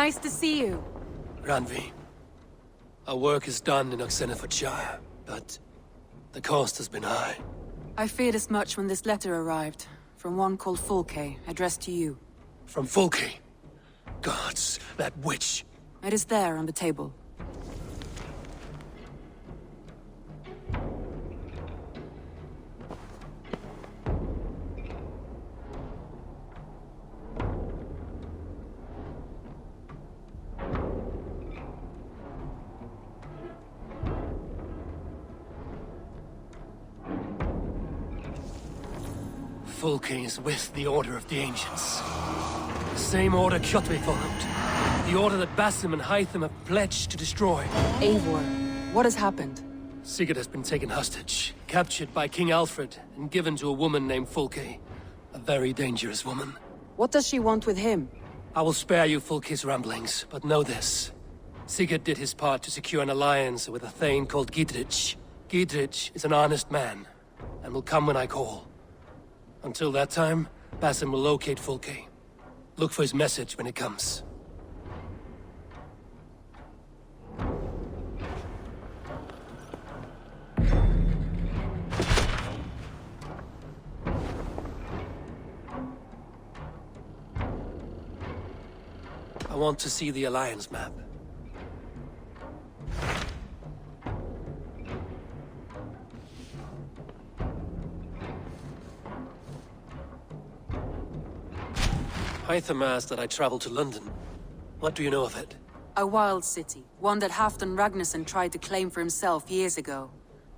Nice to see you. Randvi, our work is done in Oxenfordshire, but the cost has been high. I feared as much when this letter arrived, from one called Fulke, addressed to you. From Fulke? Gods, that witch! It is there on the table. Fulke is with the Order of the Ancients. The same order Kjotve followed. The order that Basim and Hytham have pledged to destroy. Eivor, what has happened? Sigurd has been taken hostage, captured by King Alfred, and given to a woman named Fulke. A very dangerous woman. What does she want with him? I will spare you Fulke's ramblings, but know this. Sigurd did his part to secure an alliance with a thane called Gidrich. Gidrich is an honest man, and will come when I call. Until that time, Basim will locate Fulke. Look for his message when it comes. I want to see the Alliance map. Hytham asked that I travel to London. What do you know of it? A wild city, one that Halfdan Ragnarsson tried to claim for himself years ago.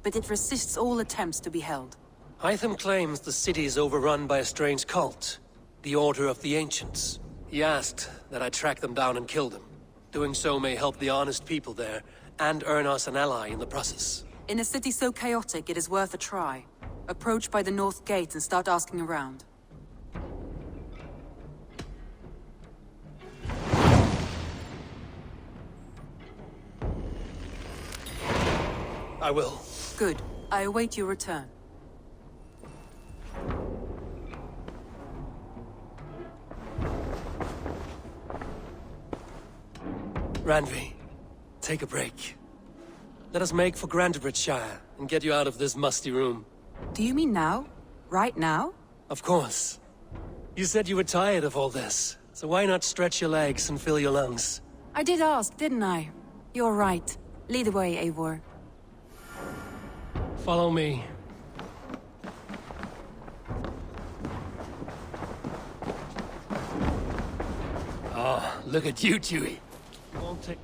But it resists all attempts to be held. Hytham claims the city is overrun by a strange cult, the Order of the Ancients. He asked that I track them down and kill them. Doing so may help the honest people there, and earn us an ally in the process. In a city so chaotic, it is worth a try. Approach by the North Gate and start asking around. I will. Good. I await your return. Randvi, take a break. Let us make for Grantebridgeshire and get you out of this musty room. Do you mean now? Right now? Of course. You said you were tired of all this, so why not stretch your legs and fill your lungs? I did ask, didn't I? You're right. Lead the way, Eivor. Follow me. Oh, look at you, Chewie. You won't take...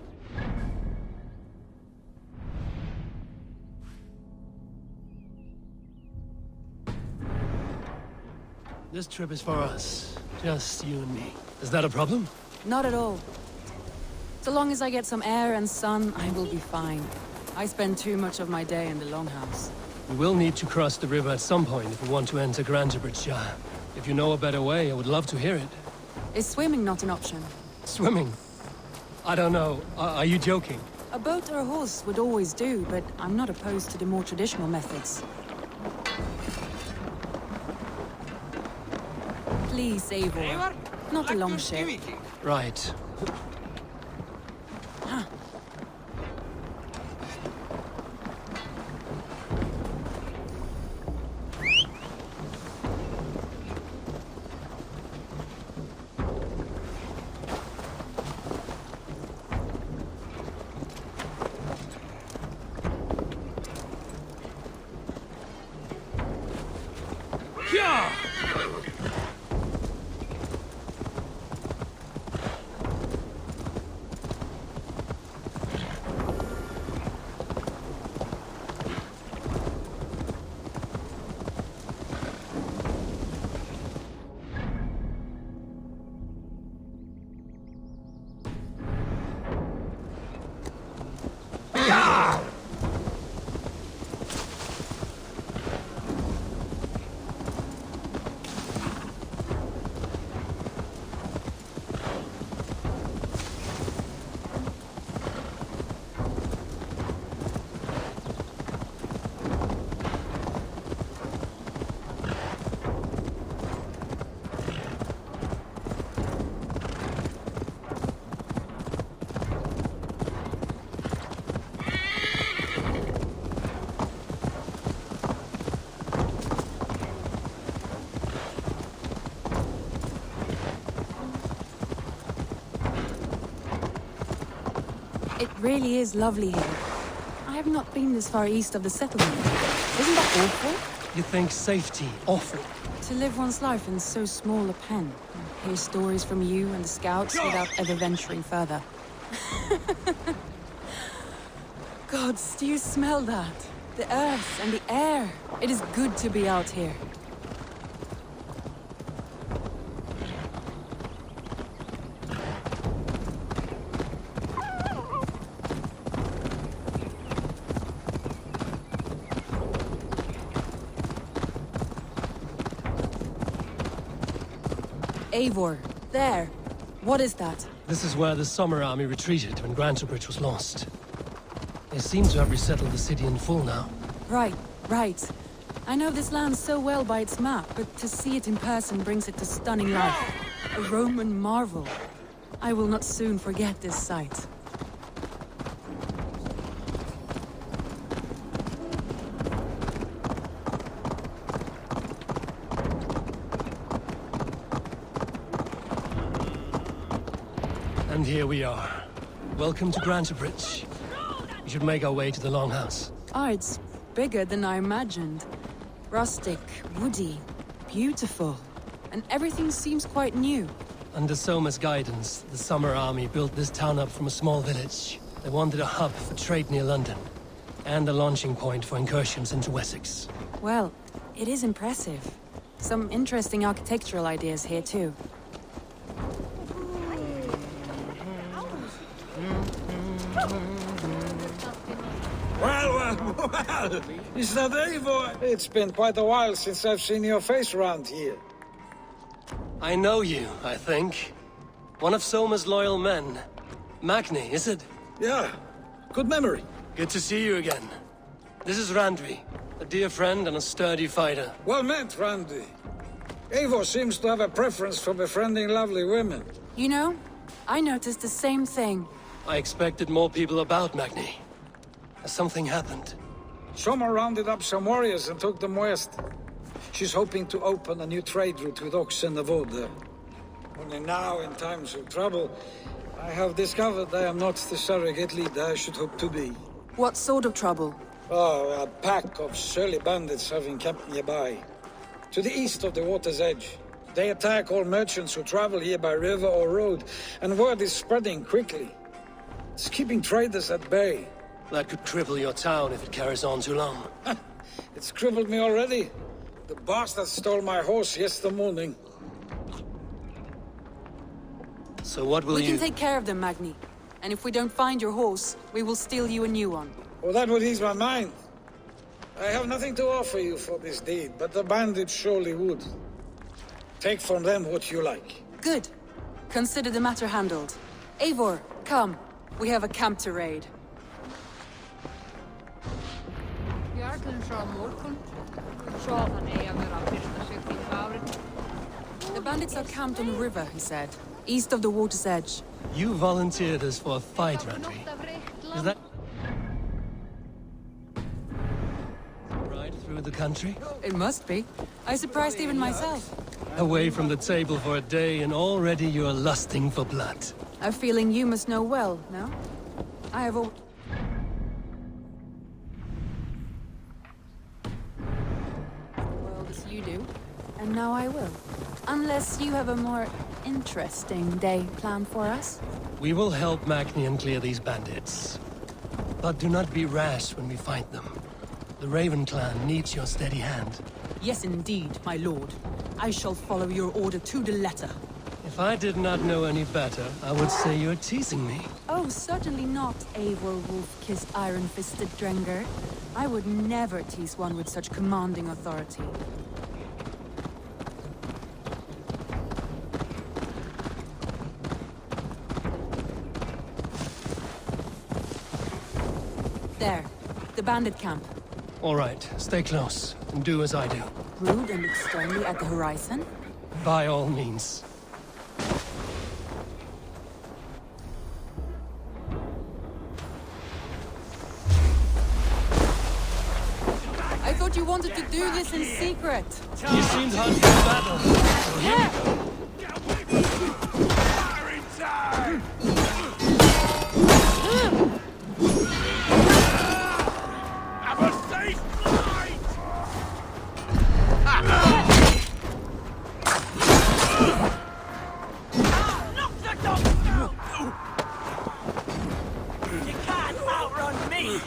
This trip is for us. Just you and me. Is that a problem? Not at all. So long as I get some air and sun, I will be fine. I spend too much of my day in the Longhouse. We will need to cross the river at some point if we want to enter Grantebridgeshire. If you know a better way, I would love to hear it. Is swimming not an option? Swimming? I don't know. Are you joking? A boat or a horse would always do, but I'm not opposed to the more traditional methods. Please, Eivor. Not a long ship. Right. It really is lovely here. I have not been this far east of the settlement. Isn't that awful? You think safety awful? To live one's life in so small a pen. Hear stories from you and the scouts without ever venturing further. Gods, do you smell that? The earth and the air. It is good to be out here. Eivor, there. What is that? This is where the Summer Army retreated when Grantebridge was lost. They seem to have resettled the city in full now. Right. I know this land so well by its map, but to see it in person brings it to stunning life. A Roman marvel. I will not soon forget this sight. And here we are. Welcome to Grantebridge. We should make our way to the Longhouse. Ah, it's bigger than I imagined. Rustic, woody, beautiful. And everything seems quite new. Under Soma's guidance, the Summer Army built this town up from a small village. They wanted a hub for trade near London, and a launching point for incursions into Wessex. Well, it is impressive. Some interesting architectural ideas here too. Well, is that Eivor? It's been quite a while since I've seen your face around here. I know you, I think. One of Soma's loyal men. Magni, is it? Yeah, good memory. Good to see you again. This is Randvi, a dear friend and a sturdy fighter. Well met, Randy. Eivor seems to have a preference for befriending lovely women. You know, I noticed the same thing. I expected more people about Magni. Has something happened? Soma rounded up some warriors and took them west. She's hoping to open a new trade route with Ox and the Wood there. Only now, in times of trouble, I have discovered I am not the surrogate leader I should hope to be. What sort of trouble? Oh, a pack of surly bandits have encamped nearby. To the east of the water's edge. They attack all merchants who travel here by river or road, and word is spreading quickly. It's keeping traders at bay. That could cripple your town if it carries on too long. It's crippled me already. The bastard stole my horse yesterday morning. So what will We you... can take care of them, Magni. And if we don't find your horse, we will steal you a new one. Oh, that would ease my mind. I have nothing to offer you for this deed, but the bandits surely would. Take from them what you like. Good. Consider the matter handled. Eivor, come. We have a camp to raid. The bandits are camped on the river, he said. East of the water's edge. You volunteered us for a fight, Randvi. Is that... right through the country? It must be. I surprised even myself. Away from the table for a day and already you're lusting for blood. A feeling you must know well, no? I have all... well as you do. And now I will. Unless you have a more interesting day planned for us? We will help Magnian clear these bandits. But do not be rash when we fight them. The Raven clan needs your steady hand. Yes, indeed, my lord. I shall follow your order to the letter. If I did not know any better, I would say you're teasing me. Oh, certainly not, Eivor wolf-kissed iron-fisted Drenger. I would never tease one with such commanding authority. There, the bandit camp. All right, stay close, and do as I do. Rude and look sternly at the horizon? By all means. I thought you wanted to do this in secret. You seemed hot for battle. So here we go. outrun me!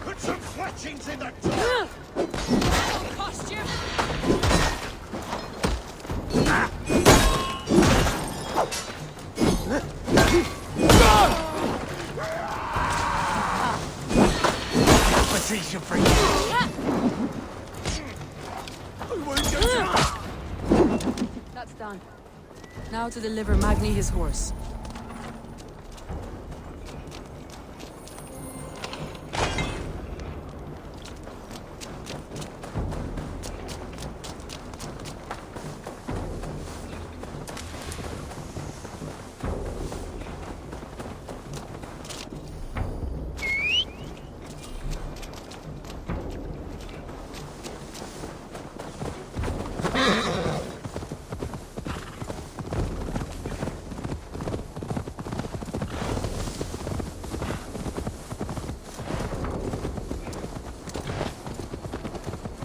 Put some fletchings in the door! Cost you! What's easier for you? That's done. Now to deliver Magni his horse.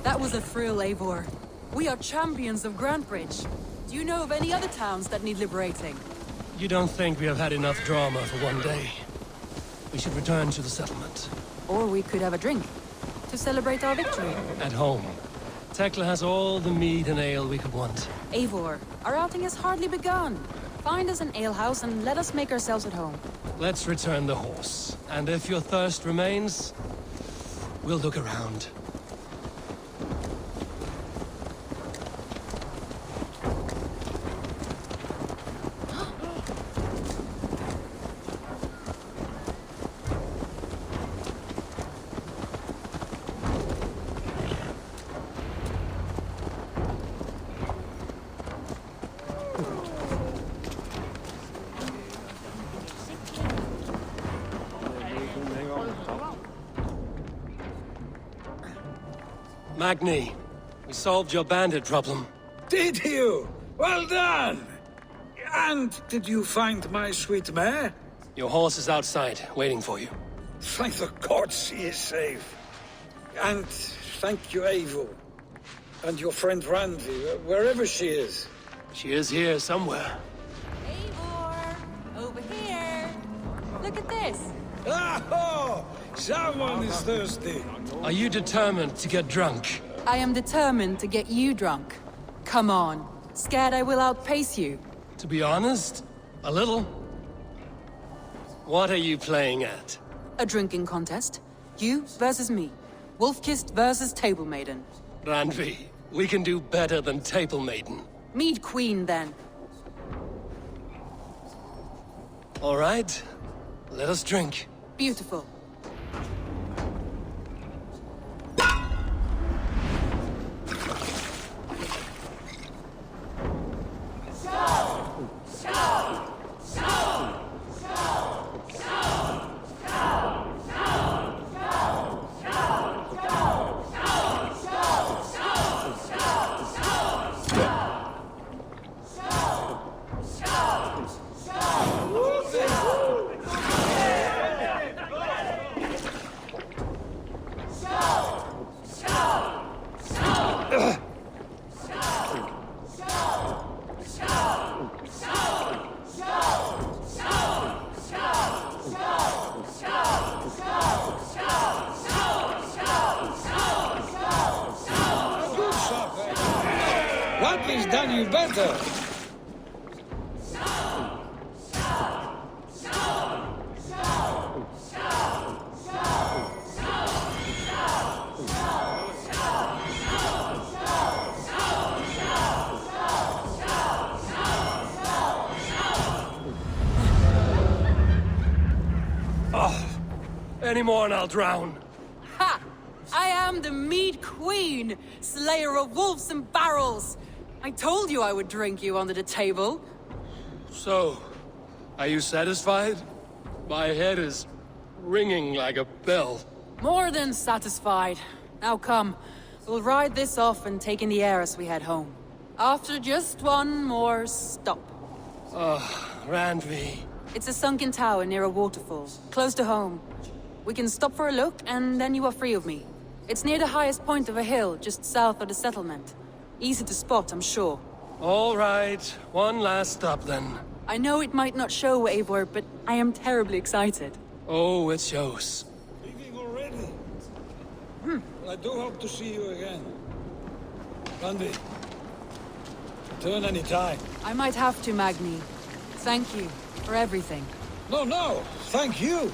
That was a thrill, Eivor. We are champions of Grantbridge. Do you know of any other towns that need liberating? You don't think we have had enough drama for one day? We should return to the settlement. Or we could have a drink, to celebrate our victory. At home. Tekla has all the mead and ale we could want. Eivor, our outing has hardly begun. Find us an alehouse and let us make ourselves at home. Let's return the horse. And if your thirst remains, we'll look around. Magni, we solved your bandit problem. Did you? Well done! And did you find my sweet mare? Your horse is outside, waiting for you. Thank the gods she is safe. And thank you, Eivor. And your friend Randy, wherever she is. She is here somewhere. Eivor, over here. Look at this. Oh! Someone is thirsty. Are you determined to get drunk? I am determined to get you drunk. Come on. Scared I will outpace you? To be honest, a little. What are you playing at? A drinking contest. You versus me. Wolf-kissed versus Table Maiden. Randvi, we can do better than Table Maiden. Mead Queen, then. All right, let us drink. Beautiful. What is done you better? Any more and I'll drown. Ha! I am the Mead Queen, slayer of wolves and barrels. I told you I would drink you under the table. So, are you satisfied? My head is ringing like a bell. More than satisfied. Now come, we'll ride this off and take in the air as we head home. After just one more stop. Randvi, It's a sunken tower near a waterfall, close to home. We can stop for a look, and then you are free of me. It's near the highest point of a hill, just south of the settlement. Easy to spot, I'm sure. All right, one last stop then. I know it might not show, Eivor, but I am terribly excited. Oh, it shows. Leaving already? Well, I do hope to see you again. Randy, return any time. I might have to, Magni. Thank you for everything. No, thank you.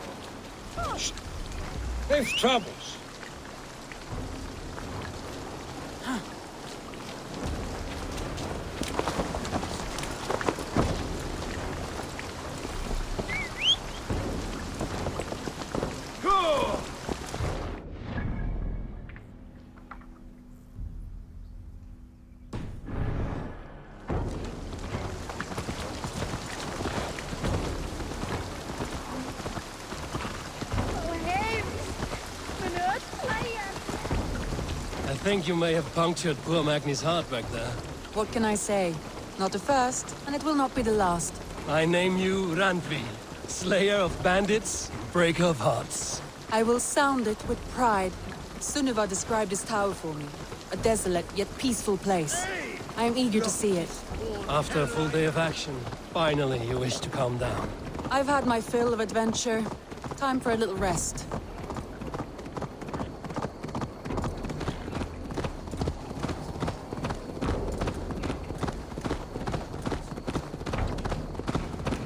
Safe travels. I think you may have punctured poor Magni's heart back there. What can I say? Not the first, and it will not be the last. I name you Randvi, slayer of bandits, breaker of hearts. I will sound it with pride. Sunniva described this tower for me. A desolate yet peaceful place. I am eager to see it. After a full day of action, finally you wish to calm down. I've had my fill of adventure. Time for a little rest.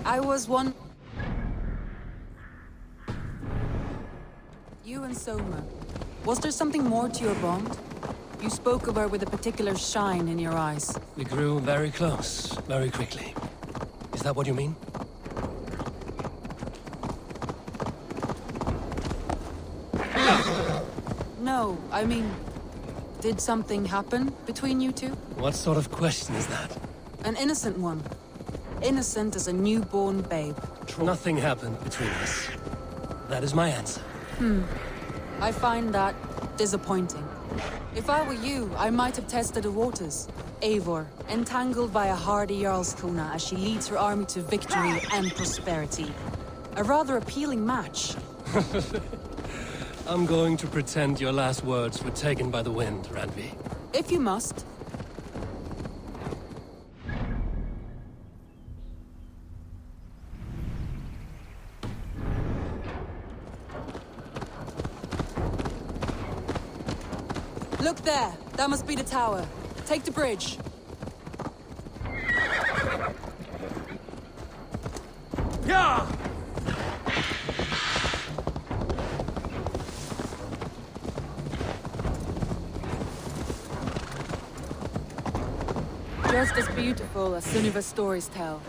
I was one... You and Soma. Was there something more to your bond? You spoke of her with a particular shine in your eyes. We grew very close, very quickly. Is that what you mean? No, I mean... Did something happen between you two? What sort of question is that? An innocent one. Innocent as a newborn babe. Nothing happened between us. That is my answer. I find that disappointing. If I were you, I might have tested the waters. Eivor, entangled by a hardy Jarlskona as she leads her army to victory and prosperity. A rather appealing match. I'm going to pretend your last words were taken by the wind, Randvi. If you must. Look there! That must be the tower. Take the bridge. Yeah! Just as beautiful as Sunniva's stories tell.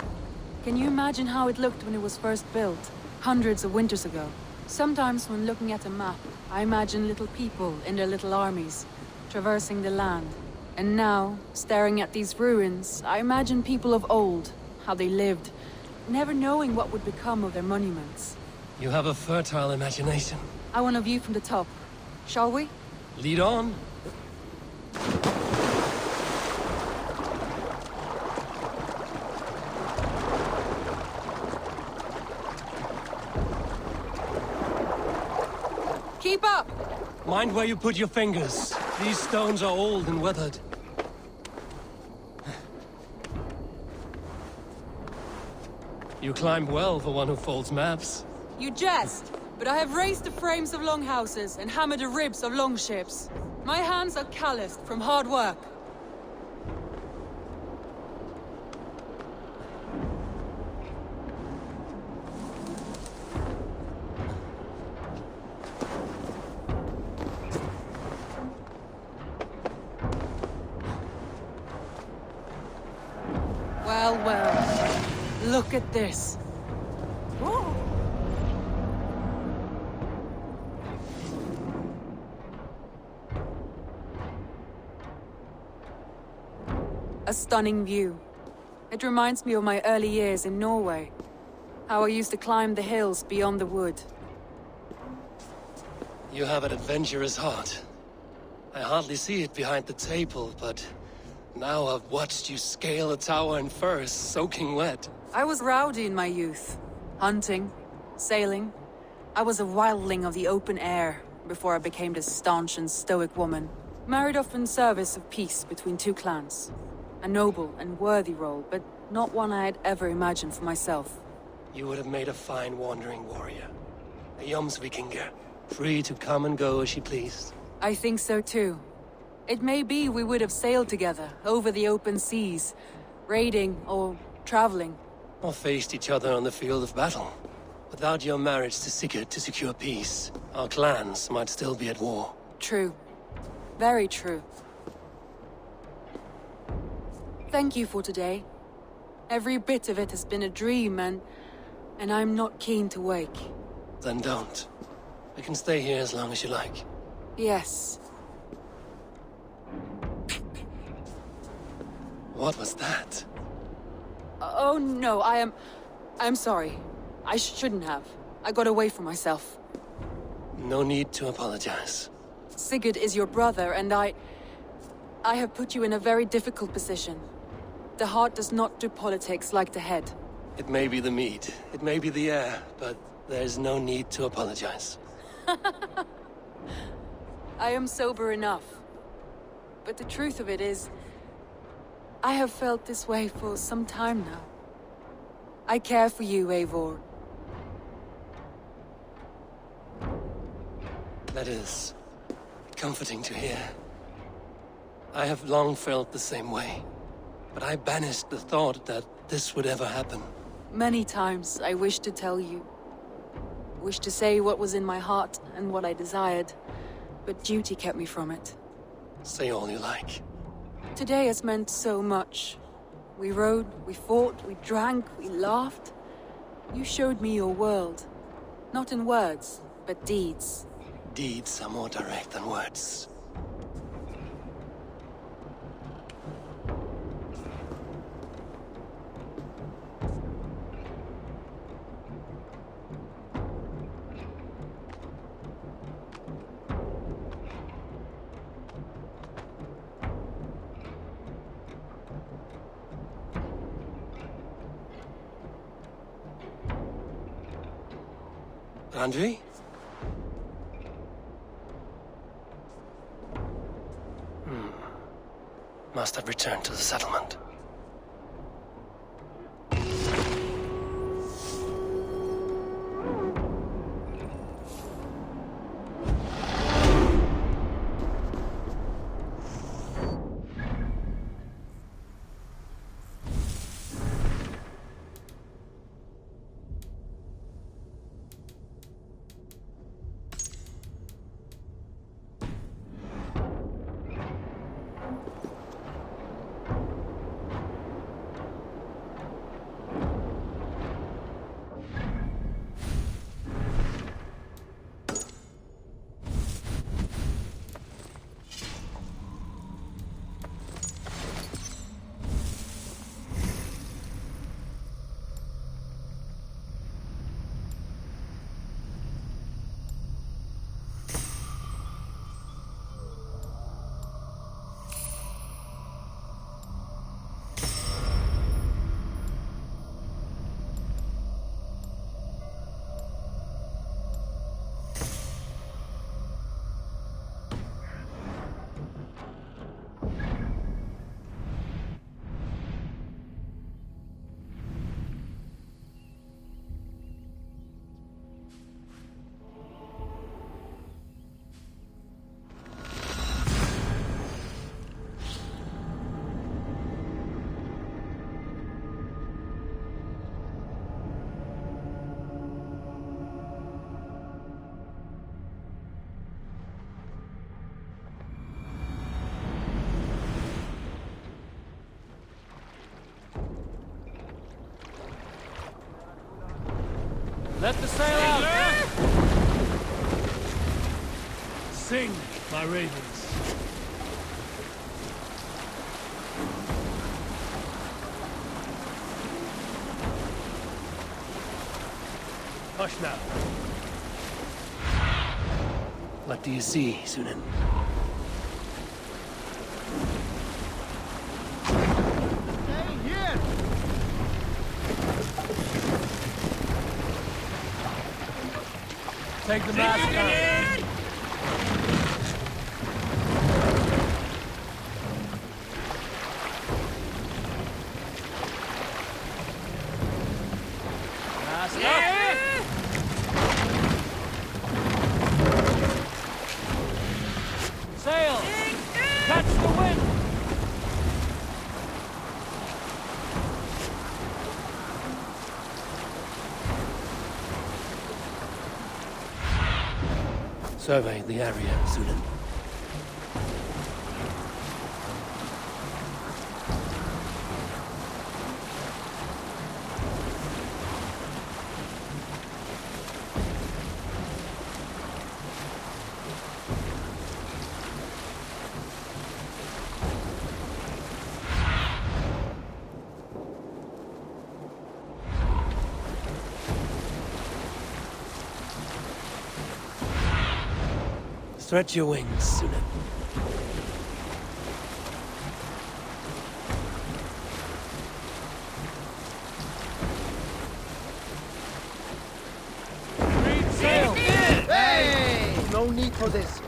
Can you imagine how it looked when it was first built, hundreds of winters ago? Sometimes when looking at a map, I imagine little people in their little armies, traversing the land. And now, staring at these ruins, I imagine people of old, how they lived, never knowing what would become of their monuments. You have a fertile imagination. I want a view from the top. Shall we? Lead on. Keep up! Mind where you put your fingers. These stones are old and weathered. You climb well for one who folds maps. You jest, but I have raised the frames of longhouses and hammered the ribs of longships. My hands are calloused from hard work. Well, look at this. A stunning view. It reminds me of my early years in Norway. How I used to climb the hills beyond the wood. You have an adventurous heart. I hardly see it behind the table, but now I've watched you scale a tower in furs, soaking wet. I was rowdy in my youth. Hunting, sailing. I was a wildling of the open air before I became this staunch and stoic woman. Married off in service of peace between two clans. A noble and worthy role, but not one I had ever imagined for myself. You would have made a fine wandering warrior. A Jomsvikinger, free to come and go as she pleased. I think so too. It may be we would have sailed together over the open seas, raiding or traveling. Or faced each other on the field of battle. Without your marriage to Sigurd to secure peace, our clans might still be at war. True. Very true. Thank you for today. Every bit of it has been a dream, and I'm not keen to wake. Then don't. I can stay here as long as you like. Yes. What was that? Oh no, I'm sorry. I shouldn't have. I got away from myself. No need to apologize. Sigurd is your brother, and I have put you in a very difficult position. The heart does not do politics like the head. It may be the meat, it may be the air, but there's no need to apologize. I am sober enough. But the truth of it is, I have felt this way for some time now. I care for you, Eivor. That is comforting to hear. I have long felt the same way, but I banished the thought that this would ever happen. Many times I wished to tell you. Wished to say what was in my heart and what I desired, but duty kept me from it. Say all you like. Today has meant so much. We rode, we fought, we drank, we laughed. You showed me your world. Not in words, but deeds. Deeds are more direct than words. Andrei? Must have returned to the settlement. Let the sail out! Sing, my ravens. Hush now. What do you see, Sunan? Stay here! Take the mask off. Mask up. Sail! Catch the wind! Survey the area, Sunan. Stretch your wings, Sunan. Read sail! Hey! No need for this.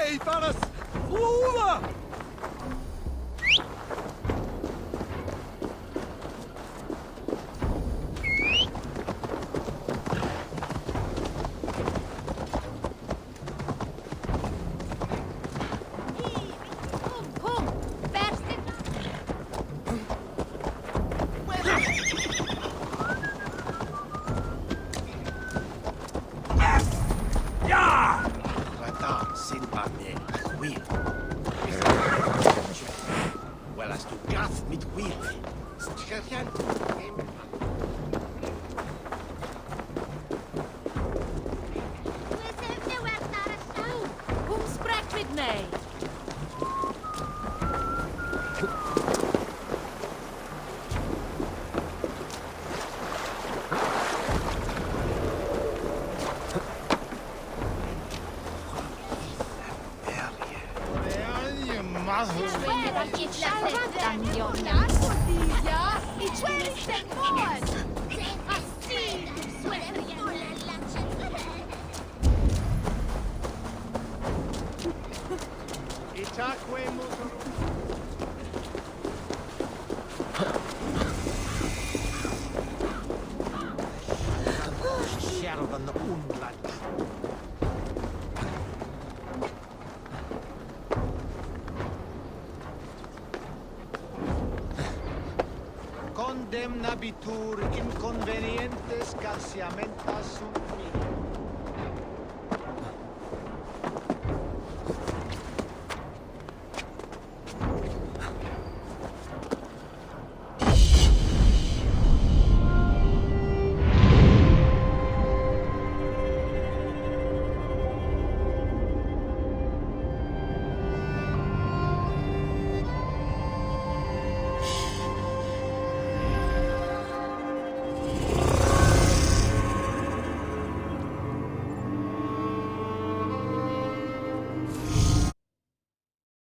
Hey, Thanos! Lula! Kom, bärstet! Rata Sinbad Will. Well, as du gath mit Will. Stcherchen. Kom, sprak met mij! Kärvan undlad. Condemnabitur inconvenientes calciamentas sunt